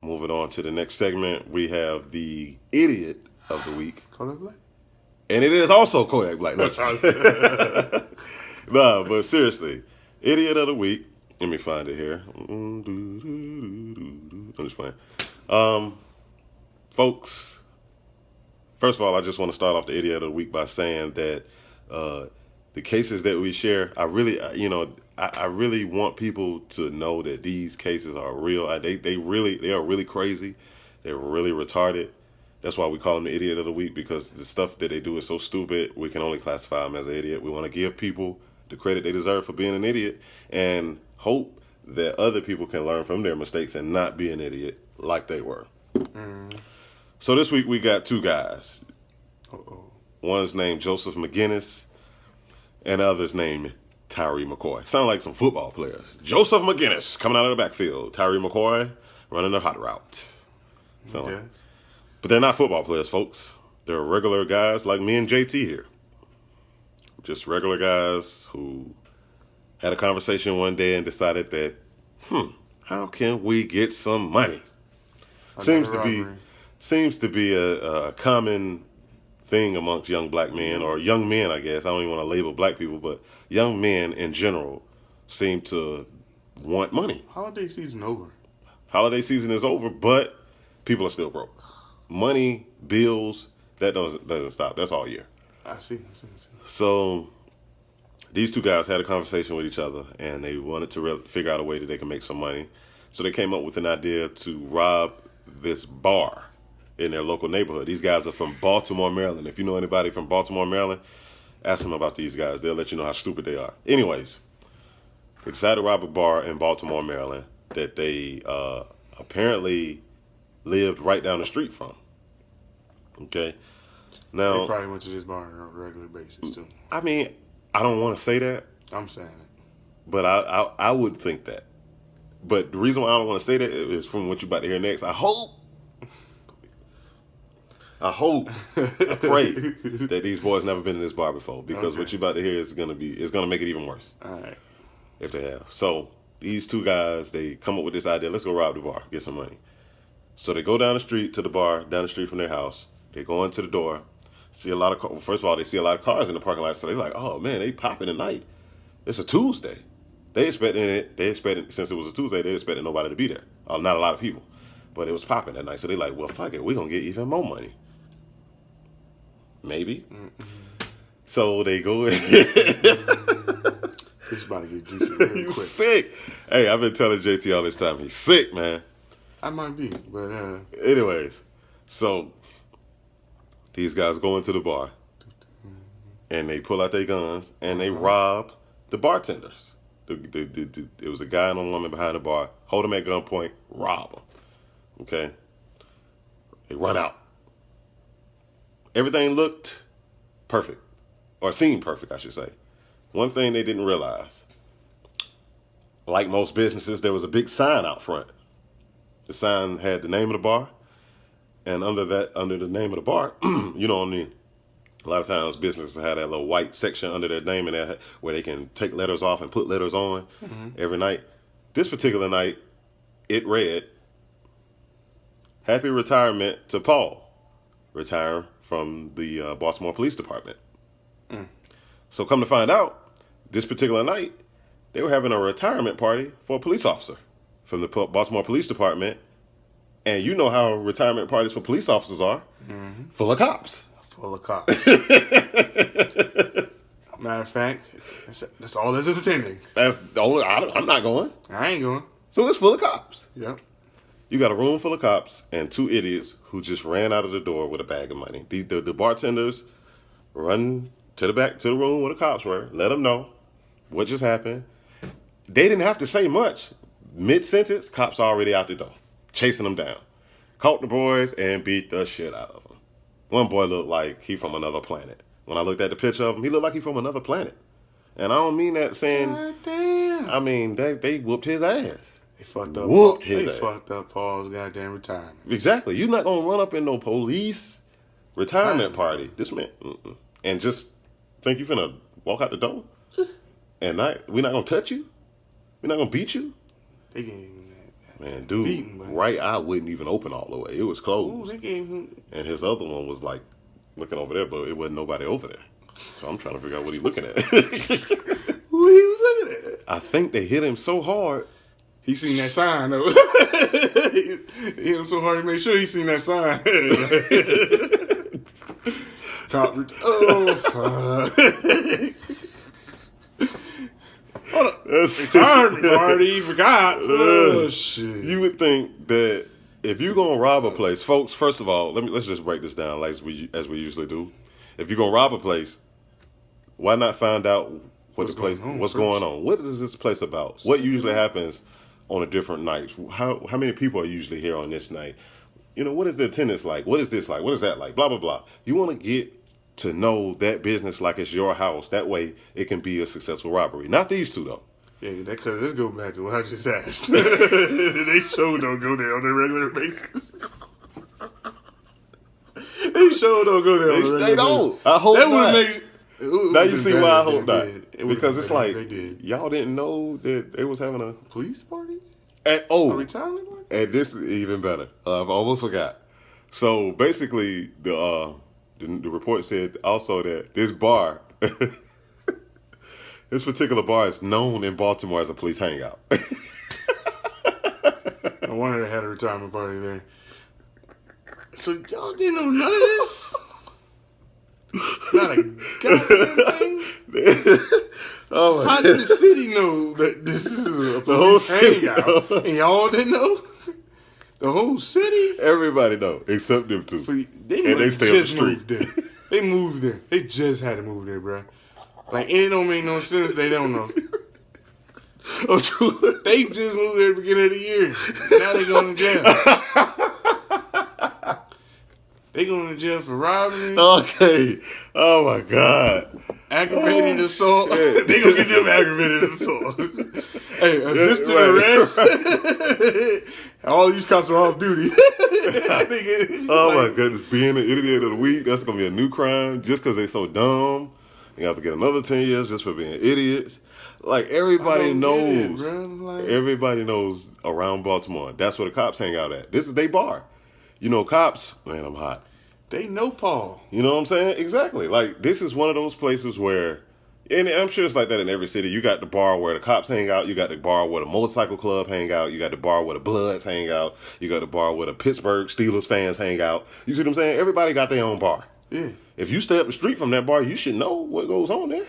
Moving on to the next segment, we have the idiot of the week. Kodak Black? And it is also Kodak Black. No, nah, but seriously, idiot of the week. Let me find it here. I'm just playing. Folks, first of all, I just want to start off the idiot of the week by saying that the cases that we share, I really want people to know that these cases are real. They are really crazy. They're really retarded. That's why we call them the idiot of the week, because the stuff that they do is so stupid. We can only classify them as an idiot. We want to give people the credit they deserve for being an idiot and hope that other people can learn from their mistakes and not be an idiot like they were. So this week we got two guys. One's named Joseph McGinnis and the other's named Tyree McCoy. Sound like some football players. Joseph McGinnis coming out of the backfield. Tyree McCoy running the hot route. But they're not football players, folks. They're regular guys like me and JT here. Just regular guys who had a conversation one day and decided that, how can we get some money? Seems to be a common thing amongst young black men, or young men, I guess. I don't even want to label black people, but young men in general seem to want money. Holiday season over. Holiday season is over, but people are still broke. Money, bills, that doesn't stop. That's all year. I see. So these two guys had a conversation with each other, and they wanted to figure out a way that they can make some money. So they came up with an idea to rob this bar in their local neighborhood. These guys are from Baltimore, Maryland. If you know anybody from Baltimore, Maryland, ask them about these guys. They'll let you know how stupid they are. Anyways, they decided to rob a bar in Baltimore, Maryland that they apparently lived right down the street from. Okay. Now, they probably went to this bar on a regular basis too. I mean, I don't want to say that. I'm saying it. But I would think that. But the reason why I don't want to say that is from what you're about to hear next. I pray that these boys never been in this bar before, because what you're about to hear is gonna make it even worse. All right. If they have. So these two guys, they come up with this idea. Let's go rob the bar, get some money. So they go down the street to the bar, down the street from their house. They go into the door, see a lot of first of all, they see a lot of cars in the parking lot. So they're like, oh man, they popping tonight. It's a Tuesday. They expected since it was a Tuesday, they expected nobody to be there. Not a lot of people. But it was popping that night. So they're like, well, fuck it, we're gonna get even more money. Maybe. So they go in. He's about to get juicy real quick. He's sick. Hey, I've been telling JT all this time, he's sick, man. I might be, but anyways, so these guys go into the bar and they pull out their guns and they rob the bartenders. It was a guy and a woman behind the bar. Hold them at gunpoint, rob them. Okay? They run out. Everything looked perfect, or seemed perfect, I should say. One thing they didn't realize, like most businesses, there was a big sign out front. The sign had the name of the bar, and under the name of the bar, you know, a lot of times businesses have that little white section under their name, and where they can take letters off and put letters on every night. This particular night, it read, "Happy retirement to Paul, retiring from the Baltimore Police Department." So come to find out, this particular night, they were having a retirement party for a police officer from the Baltimore Police Department. And you know how retirement parties for police officers are. Full of cops. Full of cops. Matter of fact, that's all this is attending. That's the only. I'm not going. I ain't going. So it's full of cops. Yep. You got a room full of cops and two idiots who just ran out of the door with a bag of money. The bartenders run to the back to the room where the cops were. Let them know what just happened. They didn't have to say much. Mid-sentence, cops already out the door, chasing them down. Caught the boys and beat the shit out of them. One boy looked like he from another planet. When I looked at the picture of him, he looked like he from another planet. And I don't mean that saying. God damn. I mean they whooped his ass. They fucked up. His ass. Fucked up Paul's goddamn retirement. Exactly. You're not gonna run up in no police retirement party. This man, and just think you finna walk out the door, and we're not gonna touch you. We're not gonna beat you. They gave him Man, dude, beaten, man. right eye wouldn't even open all the way. It was Ooh, closed. they gave him. And his other one was like looking over there, but it wasn't nobody over there. So I'm trying to figure out what he's looking at. Who he was looking at? I think they hit him so hard. He seen that sign though. He hit him so hard he made sure he seen that sign. Cop Hold on. Retirement party, forgot. Oh shit. You would think that if you're gonna rob a place, folks. First of all, let's just break this down as we usually do. If you're gonna rob a place, why not find out what's going on? What is this place about? What usually happens on a different nights? How many people are usually here on this night? You know, what is the attendance like? What is this like? What is that like? Blah blah blah. You want to get to know that business like it's your house. That way, it can be a successful robbery. Not these two though. Yeah, let's go back to what I just asked. They sure don't go there on a regular basis. They sure don't go there on a regular basis. They don't. I hope that not. Now you see why I hope not. Because it's like, y'all didn't know that they was having a police party? A retirement party? And this is even better. I've almost forgot. So basically, the report said also that this bar, this particular bar is known in Baltimore as a police hangout. No wonder they had a retirement party there. So y'all didn't know none of this? Not a goddamn thing? Oh, how did the city know that this is a police hangout? And y'all didn't know? The whole city? Everybody know, except them two. They stay up the street. Moved there. They moved there. They just had to move there, bro. Like, it don't make no sense. They don't know. Oh, true. They just moved there at the beginning of the year. Now they going to jail. They going to jail for robbery. Okay. Oh, my God. Aggravated assault. They going to get them aggravated assault. Hey, assisted arrest. All these cops are off duty. Oh, my goodness. Being an idiot of the week, that's going to be a new crime just because they're so dumb. You have to get another 10 years just for being idiots. Like, everybody knows. Everybody knows around Baltimore. That's where the cops hang out at. This is their bar. You know, cops, man, I'm hot. They know Paul. You know what I'm saying? Exactly. Like, this is one of those places where, and I'm sure it's like that in every city. You got the bar where the cops hang out. You got the bar where the motorcycle club hang out. You got the bar where the Bloods hang out. You got the bar where the Pittsburgh Steelers fans hang out. You see what I'm saying? Everybody got their own bar. Yeah. If you stay up the street from that bar, you should know what goes on there.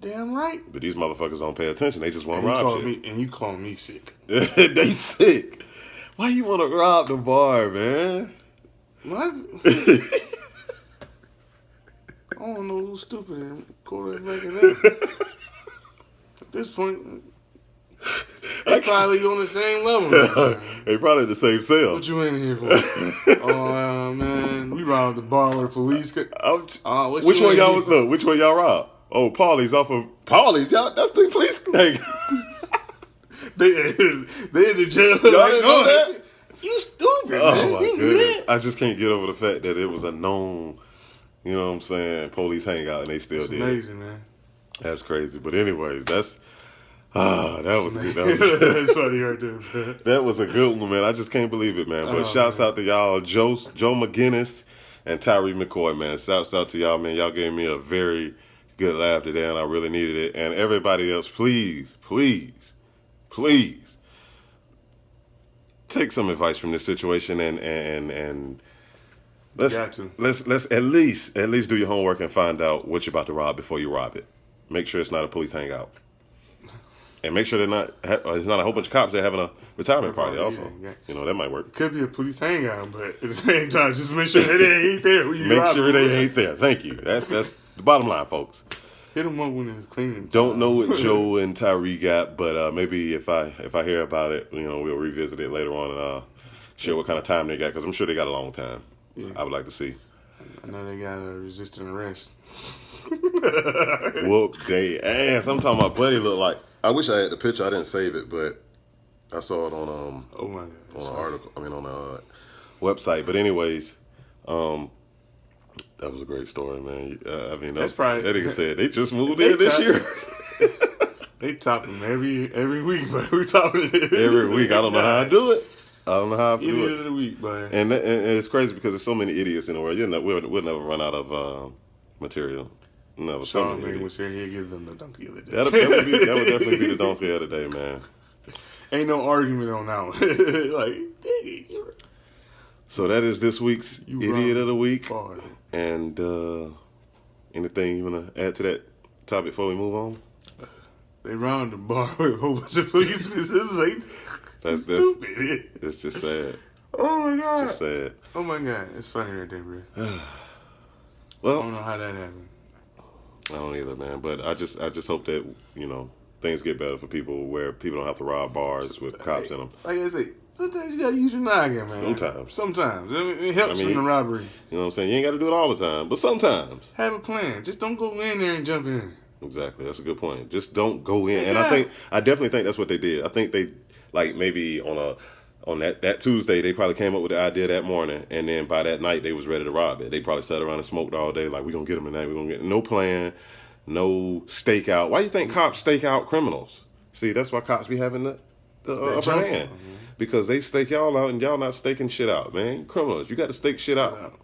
Damn right. But these motherfuckers don't pay attention. They just want to rob shit. And you call me sick. They sick. Why you want to rob the bar, man? What? I don't know who's stupid and quarterbacking that. At this point, they probably on the same level. They probably the same cell. What you in here for? Oh man, we robbed the bar where the police. Which one y'all was? Look, which one y'all robbed? Oh, Paulie's off of Paulie's. Y'all, that's the police thing. they in the jail. Y'all didn't know that? You stupid, man. Oh my goodness! I just can't get over the fact that it was a known. You know what I'm saying? Police hangout and they still did. It's amazing, man. That's crazy. But anyways, that was good. That's funny right there, man. That was a good one, man. I just can't believe it, man. But shouts out to y'all, Joe McGinnis and Tyree McCoy, man. Shouts out to y'all, man. Y'all gave me a very good laugh today, and I really needed it. And everybody else, please, please, please take some advice from this situation and let's at least do your homework and find out what you're about to rob before you rob it. Make sure it's not a police hangout, and make sure it's not a whole bunch of cops that are having a retirement party. Also, you know that might work. It could be a police hangout, but at the same time, just make sure they ain't there. Make sure they ain't there. Thank you. That's the bottom line, folks. Hit them up when it's cleaning. Don't know what Joe and Tyree got, but maybe if I hear about it, you know, we'll revisit it later on and share what kind of time they got, because I'm sure they got a long time. Yeah. I would like to see. I know they got a resisting arrest. Whoop they ass. I'm talking about Buddy look like. I wish I had the picture. I didn't save it, but I saw it on oh my God, on an article. I mean on a website. But anyways, that was a great story, man. I mean that nigga said they just moved in this year. They top him every week, but we top it Every week. I don't know how I do it. I don't know how I do Idiot it. of the week, but And it's crazy because there's so many idiots in the world. We'll never run out of material. Never. So Sean many May idiots. was here. He'll give them the donkey of the day. That would definitely be the donkey of the day, man. Ain't no argument on that one. Like, dang it. So that is this week's Idiot of the Week. Boy. And anything you want to add to that topic before we move on? They round the bar with a whole bunch of policemen. This is like That's stupid. It's just sad. Oh my god. Just sad. Oh my god. It's funny right there, bro. I Well, don't know how that happened. I don't either, man. But I just hope that things get better for people where people don't have to rob bars with cops in them. Like I say, sometimes you gotta use your noggin, man. Sometimes. I mean, it helps in the robbery. You know what I'm saying? You ain't got to do it all the time, but sometimes. Have a plan. Just don't go in there and jump in. Exactly. That's a good point. Just don't go in. And I definitely think that's what they did. I think they, like, maybe on that Tuesday, they probably came up with the idea that morning, and then by that night, they was ready to rob it. They probably sat around and smoked all day, like, we're going to get them tonight. We're going to get no plan, no stakeout. Why you think cops stake out criminals? See, that's why cops be having the upper hand. Because they stake y'all out, and y'all not staking shit out, man. Criminals, you got to stake shit out.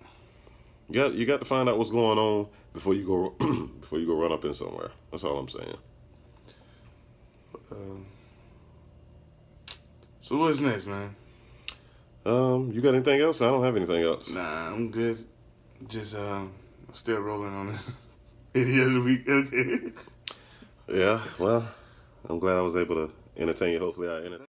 You got to find out what's going on before you go run up in somewhere. That's all I'm saying. So what's next, man? You got anything else? I don't have anything else. Nah, I'm good. Just still rolling on this Idiot of the Week. Okay. Yeah, well, I'm glad I was able to entertain you. Hopefully I entertained.